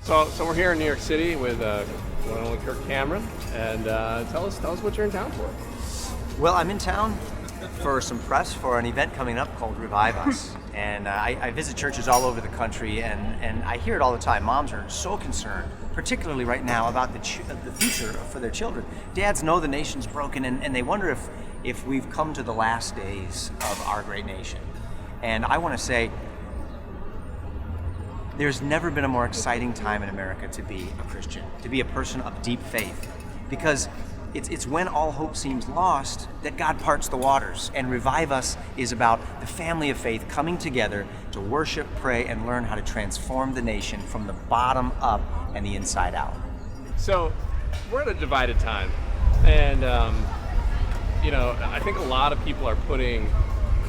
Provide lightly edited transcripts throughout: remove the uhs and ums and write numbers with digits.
So we're here in New York City with one and only Kirk Cameron, and tell us what you're in town for. Well, I'm in town for some press for an event coming up called Revive Us. And I visit churches all over the country, and I hear it all the time. Moms are so concerned, particularly right now, about the future for their children. Dads know the nation's broken, and they wonder if we've come to the last days of our great nation. And I want to say, there's never been a more exciting time in America to be a Christian, to be a person of deep faith, because it's when all hope seems lost that God parts the waters. And Revive Us is about the family of faith coming together to worship, pray, and learn how to transform the nation from the bottom up and the inside out. So we're at a divided time, and I think a lot of people are putting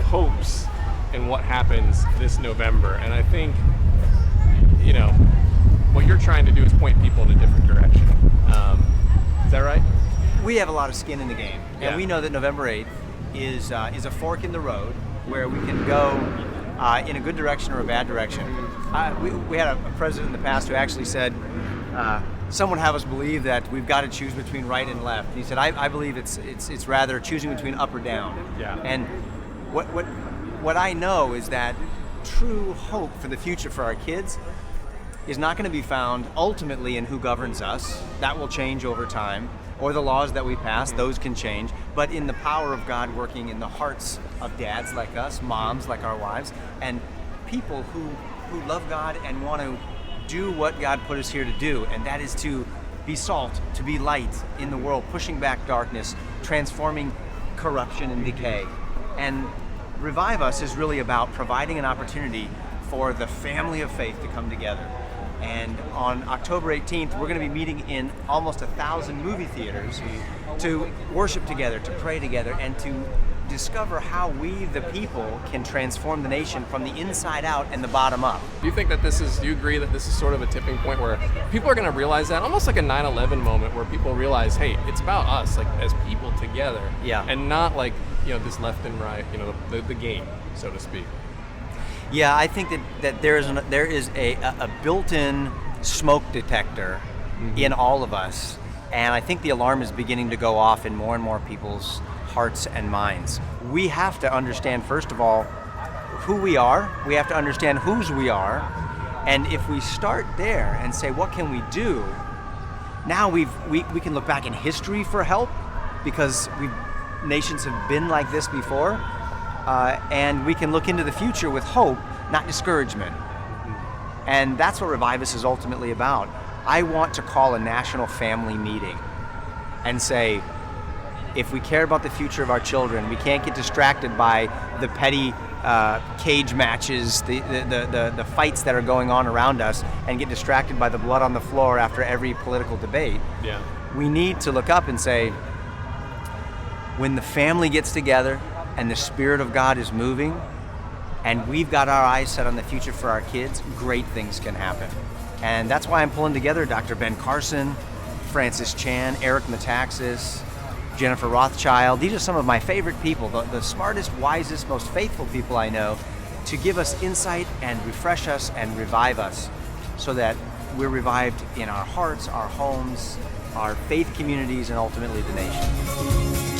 hopes in what happens this November, and I think what you're trying to do is point people in a different direction. Is that right? We have a lot of skin in the game, Yeah. and we know that November 8th is a fork in the road where we can go in a good direction or a bad direction. We had a president in the past who actually said, someone have us believe that we've got to choose between right and left. And he said, I believe it's rather choosing between up or down. Yeah. And what I know is that true hope for the future for our kids is not going to be found ultimately in who governs us. That will change over time. Or the laws that we pass, those can change. But in the power of God working in the hearts of dads like us, moms like our wives, and people who love God and want to do what God put us here to do. And that is to be salt, to be light in the world, pushing back darkness, transforming corruption and decay. And Revive Us is really about providing an opportunity for the family of faith to come together. And on October 18th, we're going to be meeting in almost 1,000 movie theaters to worship together, to pray together, and to discover how we, the people, can transform the nation from the inside out and the bottom up. Do you think that do you agree that this is sort of a tipping point where people are going to realize that, almost like a 9/11 moment where people realize, hey, it's about us, like as people together, Yeah. and not like, this left and right, the game, so to speak. Yeah, I think that there is a built-in smoke detector in all of us, and I think the alarm is beginning to go off in more and more people's hearts and minds. We have to understand, first of all, who we are. We have to understand whose we are, and if we start there and say, what can we do? Now we can look back in history for help, because nations have been like this before. And we can look into the future with hope, not discouragement. And that's what Revive Us is ultimately about. I want to call a national family meeting and say, if we care about the future of our children, we can't get distracted by the petty cage matches, the fights that are going on around us, and get distracted by the blood on the floor after every political debate. Yeah. We need to look up and say, when the family gets together, and the Spirit of God is moving, and we've got our eyes set on the future for our kids, great things can happen. And that's why I'm pulling together Dr. Ben Carson, Francis Chan, Eric Metaxas, Jennifer Rothschild. These are some of my favorite people, the smartest, wisest, most faithful people I know, to give us insight and refresh us and revive us so that we're revived in our hearts, our homes, our faith communities, and ultimately the nation.